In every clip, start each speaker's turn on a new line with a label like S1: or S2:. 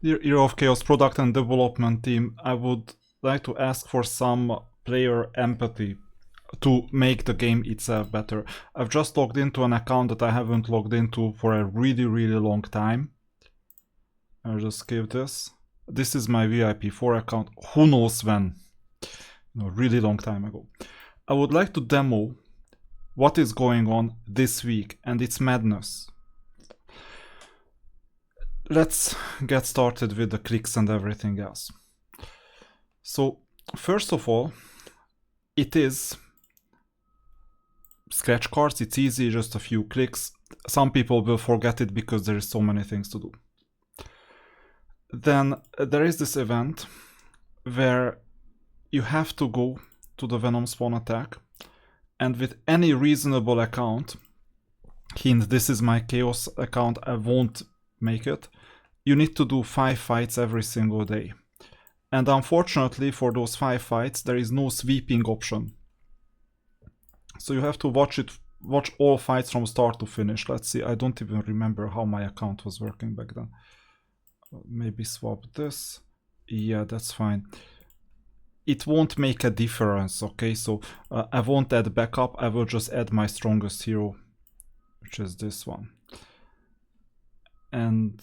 S1: Hero of Chaos product and development team, I would like to ask for some player empathy to make the game itself better. I've just logged into an account that I haven't logged into for a really long time. I'll just give this. This is my VIP4 account. Who knows when? No, really long time ago. I would like to demo what is going on this week, and it's madness. Let's get started with the clicks and everything else. So first of all, it is scratch cards. It's easy, just a few clicks. Some people will forget it because there is so many things to do. Then there is this event where you have to go to the Venom Spawn attack, and with any reasonable account, hint, this is my Chaos account, I won't make it, you need to do 5 fights every single day. And unfortunately for those 5 fights there is no sweeping option. So you have to watch all fights from start to finish. Let's see, I don't even remember how my account was working back then. Maybe swap this. Yeah, that's fine. It won't make a difference, okay? So I won't add backup, I will just add my strongest hero, which is this one. And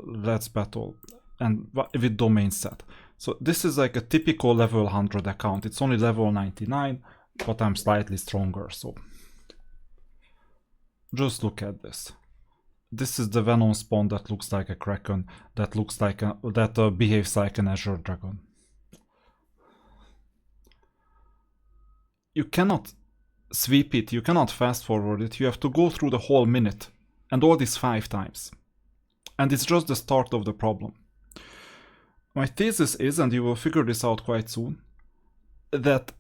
S1: let's battle, and with domain set. So this is like a typical level 100 account. It's only level 99, but I'm slightly stronger, so just look at this. This is the Venom Spawn that looks like a Kraken, that looks like that behaves like an Azure Dragon. You cannot sweep it, you cannot fast forward it, you have to go through the whole minute, and all this 5 times. And it's just the start of the problem. My thesis is, and you will figure this out quite soon, that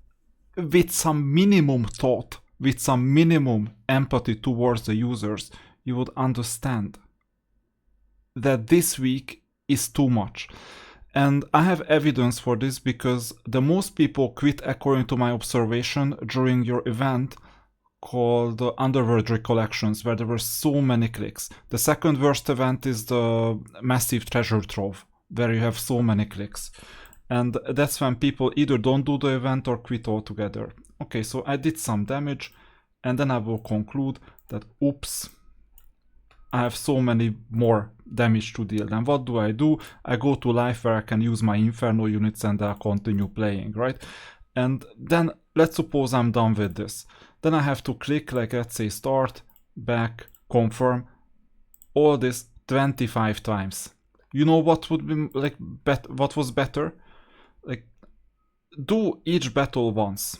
S1: with some minimum thought, with some minimum empathy towards the users, you would understand that this week is too much. And I have evidence for this because the most people quit, according to my observation, during your event called Underworld Recollections, where there were so many clicks. The second worst event is the Massive Treasure Trove, where you have so many clicks. And that's when people either don't do the event or quit altogether. Okay, so I did some damage, and then I will conclude that, oops, I have so many more damage to deal. Then what do? I go to life where I can use my Inferno units and I'll continue playing, right? And then let's suppose I'm done with this. Then I have to click, like, let's say start, back, confirm, all this 25 times. You know what would be like what was better? Like, do each battle once,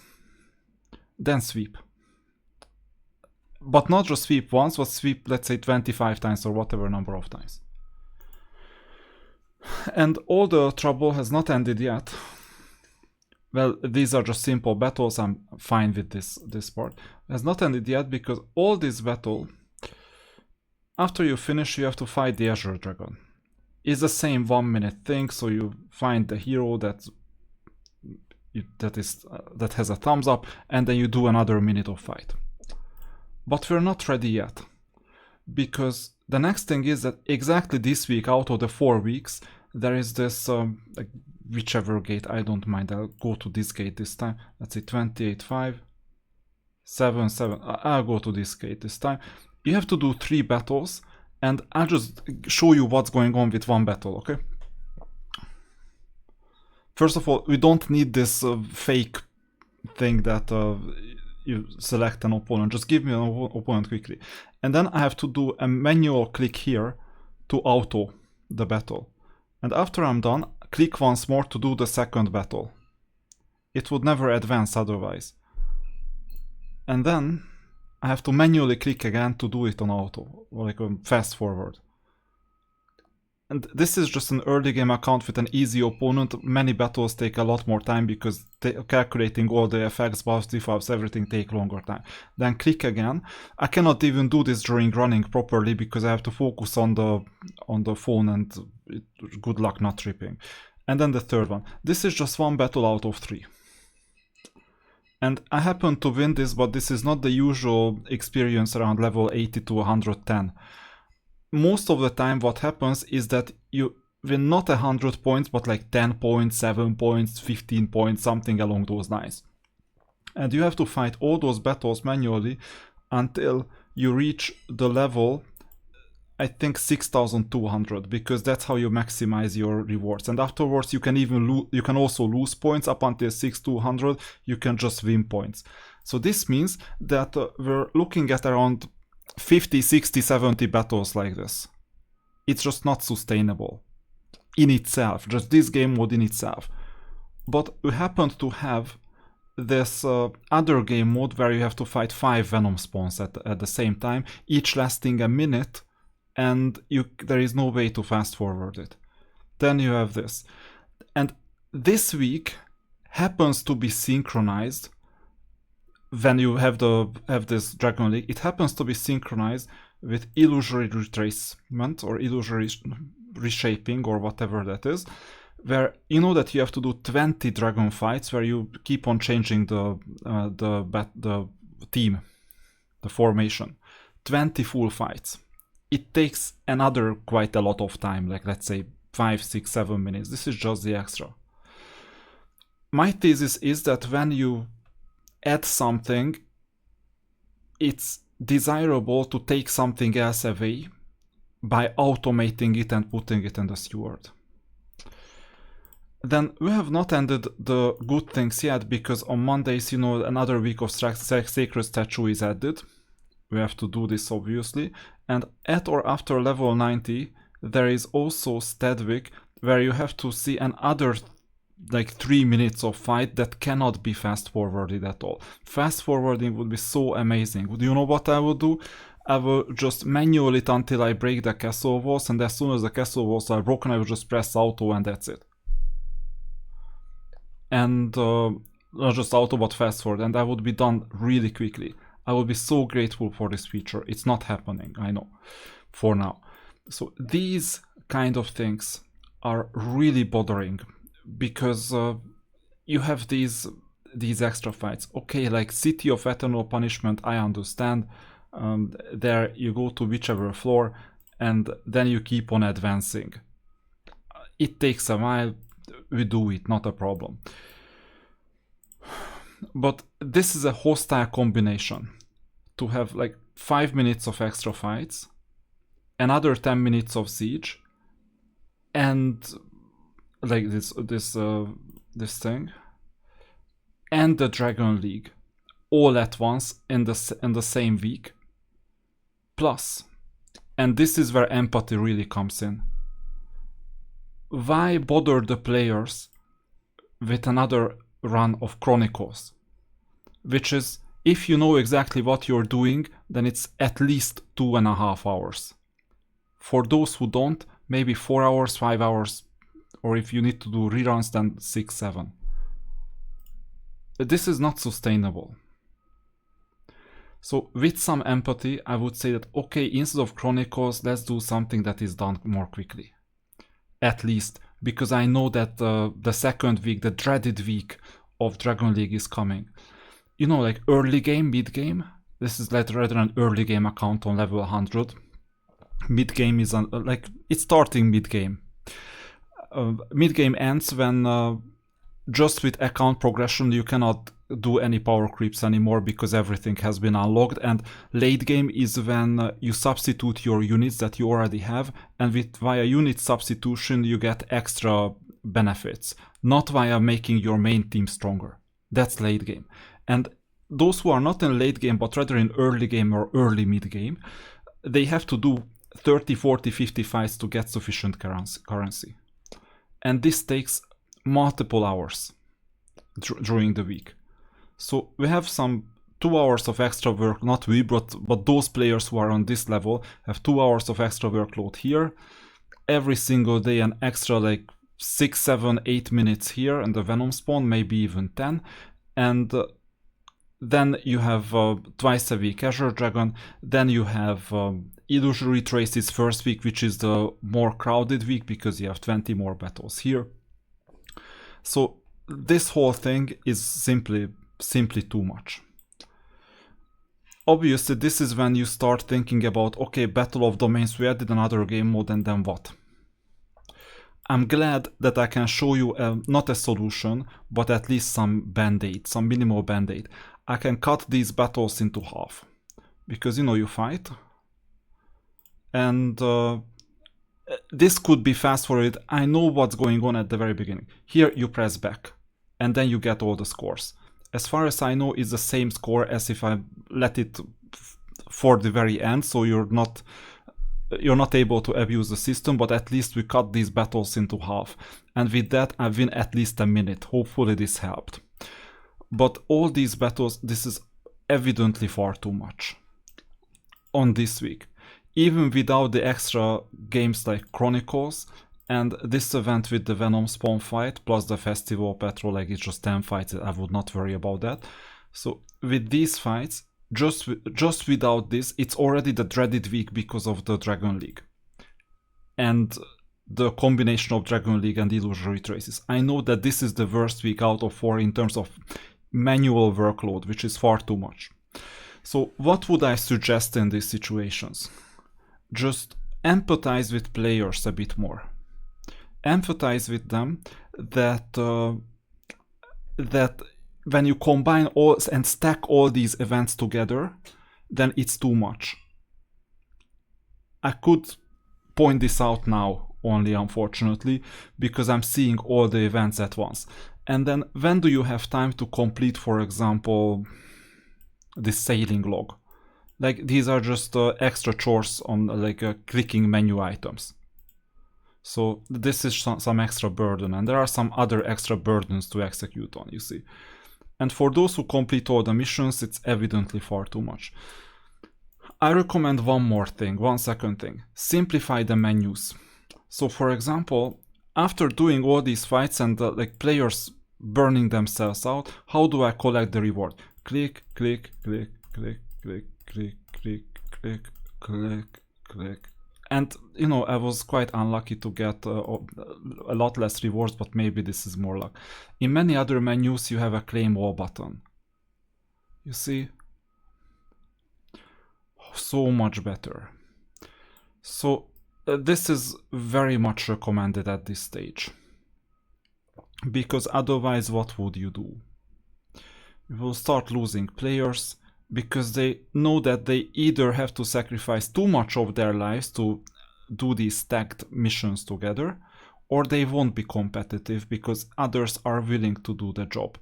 S1: then sweep. But not just sweep once, but sweep, let's say, 25 times or whatever number of times. And all the trouble has not ended yet. Well, these are just simple battles, I'm fine with this part. It has not ended yet because all this battle, after you finish, you have to fight the Azure Dragon. It's the same 1 minute thing, so you find the hero that has a thumbs up, and then you do another minute of fight. But we're not ready yet, because the next thing is that exactly this week, out of the 4 weeks, there is this, like, whichever gate, I don't mind, I'll go to this gate this time. Let's say 28.5, 7.7, I'll go to this gate this time. You have to do 3 battles, and I'll just show you what's going on with 1 battle, okay? First of all, we don't need this fake thing that you select an opponent. Just give me an opponent quickly. And then I have to do a manual click here to auto the battle. And after I'm done, click once more to do the second battle. It would never advance otherwise. And then I have to manually click again to do it on auto, or like a fast forward. And this is just an early game account with an easy opponent. Many battles take a lot more time because calculating all the effects, buffs, debuffs, everything take longer time. Then click again. I cannot even do this during running properly because I have to focus on the phone, and good luck not tripping. And then the third one. This is just 1 battle out of 3. And I happen to win this, but this is not the usual experience around level 80 to 110. Most of the time what happens is that win not 100 points, but like 10 points, 7 points, 15 points, something along those lines. And you have to fight all those battles manually until you reach the level, I think 6,200, because that's how you maximize your rewards. And afterwards you can even you can also lose points. Up until 6,200 you can just win points. So this means that we're looking at around 50, 60, 70 battles like this. It's just not sustainable in itself, just this game mode in itself. But we happen to have this other game mode where you have to fight 5 Venom spawns at the same time, each lasting a minute, and there is no way to fast forward it. Then you have this. And this week happens to be synchronized when you have this Dragon League. It happens to be synchronized with Illusory Retracement or Illusory Reshaping or whatever that is, where you know that you have to do 20 dragon fights where you keep on changing the team, the formation. 20 full fights. It takes another quite a lot of time, like let's say 5, 6, 7 minutes. This is just the extra. My thesis is that when you add something, it's desirable to take something else away by automating it and putting it in the steward. Then we have not ended the good things yet, because on Mondays, you know, another week of Sacred Statue is added. We have to do this obviously. And at or after level 90, there is also Stedwick, where you have to see another like 3 minutes of fight that cannot be fast forwarded at all. Fast forwarding would be so amazing. Do you know what I would do? I will just manual it until I break the castle walls, and as soon as the castle walls are broken, I will just press auto and that's it. And not just auto but fast forward, and I would be done really quickly. I would be so grateful for this feature. It's not happening, I know, for now. So these kind of things are really bothering, because you have these extra fights. Okay, like City of Eternal Punishment, I understand. There you go to whichever floor and then you keep on advancing. It takes a while, we do it, not a problem. But this is a hostile combination, to have like 5 minutes of extra fights, another 10 minutes of siege, and like this thing, and the Dragon League all at once in the same week. Plus, and this is where empathy really comes in, why bother the players with another run of Chronicles, which is, if you know exactly what you're doing, then it's at least 2.5 hours. For those who don't, maybe 4 hours, 5 hours, or if you need to do reruns, then 6, 7. This is not sustainable. So with some empathy, I would say that, okay, instead of Chronicles, let's do something that is done more quickly. At least, because I know that the second week, the dreaded week of Dragon League is coming. You know, like early game, mid game. This is like rather an early game account on level 100. Mid game is like it's starting mid game. Mid game ends when just with account progression you cannot do any power creeps anymore because everything has been unlocked, and late game is when you substitute your units that you already have, and via unit substitution you get extra benefits, not via making your main team stronger. That's late game. And those who are not in late game but rather in early game or early mid game, they have to do 30, 40, 50 fights to get sufficient currency. And this takes multiple hours during the week. So we have some 2 hours of extra work, not we, but those players who are on this level have 2 hours of extra workload here. Every single day an extra like 6, 7, 8 minutes here and the Venom spawn, maybe even 10. And then you have twice a week Azure Dragon. Then you have Illusory Traces first week, which is the more crowded week because you have 20 more battles here. So this whole thing is simply too much. Obviously, this is when you start thinking about, okay, Battle of Domains, we added another game mode, and then what? I'm glad that I can show you not a solution, but at least some band-aid, some minimal band-aid. I can cut these battles into half, because you fight, and this could be fast forwarded. I know what's going on at the very beginning. Here you press back, and then you get all the scores. As far as I know, it's the same score as if I let it for the very end, so you're not able to abuse the system, but at least we cut these battles into half. And with that, I win at least a minute. Hopefully this helped. But all these battles, this is evidently far too much on this week. Even without the extra games like Chronicles and this event with the Venom Spawn fight, plus the Festival Patrol, like it's just 10 fights, I would not worry about that. So with these fights, just without this, it's already the dreaded week because of the Dragon League and the combination of Dragon League and Illusory Traces. I know that this is the worst week out of 4 in terms of manual workload, which is far too much. So what would I suggest in these situations? Just empathize with players a bit more. Empathize with them that when you combine all and stack all these events together, then it's too much. I could point this out now only, unfortunately, because I'm seeing all the events at once. And then when do you have time to complete, for example, the sailing log? Like, these are just extra chores on clicking menu items. So this is some extra burden, and there are some other extra burdens to execute on, you see. And for those who complete all the missions, it's evidently far too much. I recommend one second thing. Simplify the menus. So for example, after doing all these fights and players burning themselves out, how do I collect the reward? Click, click, click, click, click, click, click, click, click, click. And I was quite unlucky to get a lot less rewards, but maybe this is more luck. In many other menus, you have a claim all button. You see? So much better. So this is very much recommended at this stage. Because otherwise, what would you do? You will start losing players, because they know that they either have to sacrifice too much of their lives to do these stacked missions together, or they won't be competitive because others are willing to do the job.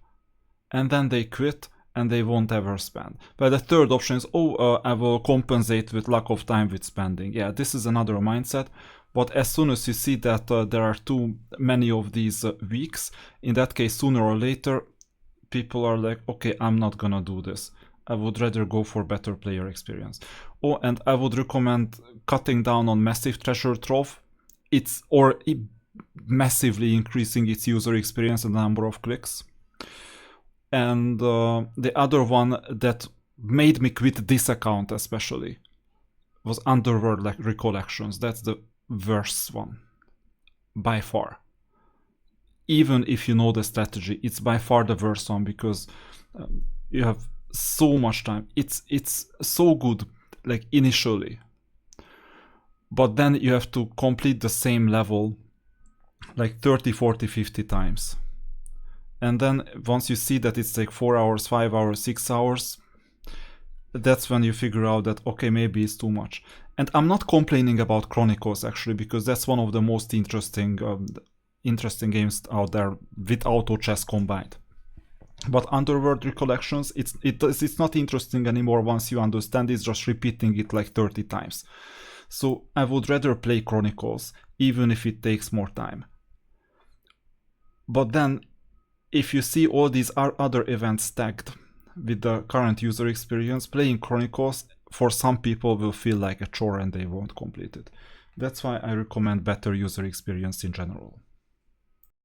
S1: And then they quit and they won't ever spend. But the third option is, I will compensate with lack of time with spending. Yeah, this is another mindset. But as soon as you see that there are too many of these weeks, in that case, sooner or later, people are like, okay, I'm not gonna do this. I would rather go for better player experience. Oh, and I would recommend cutting down on Massive Treasure Trove. Or massively increasing its user experience and the number of clicks. And the other one that made me quit this account especially was Underworld Recollections. That's the worst one, by far. Even if you know the strategy, it's by far the worst one, because you have so much time. It's so good, like, initially, but then you have to complete the same level like 30, 40, 50 times. And then once you see that it's like 4 hours, 5 hours, 6 hours, that's when you figure out that, okay, maybe it's too much. And I'm not complaining about Chronicles, actually, because that's one of the most interesting games out there with auto chess combined. But Underworld Recollections, it's not interesting anymore once you understand. It's just repeating it like 30 times. So I would rather play Chronicles, even if it takes more time. But then, if you see all these other events stacked with the current user experience, playing Chronicles for some people will feel like a chore and they won't complete it. That's why I recommend better user experience in general.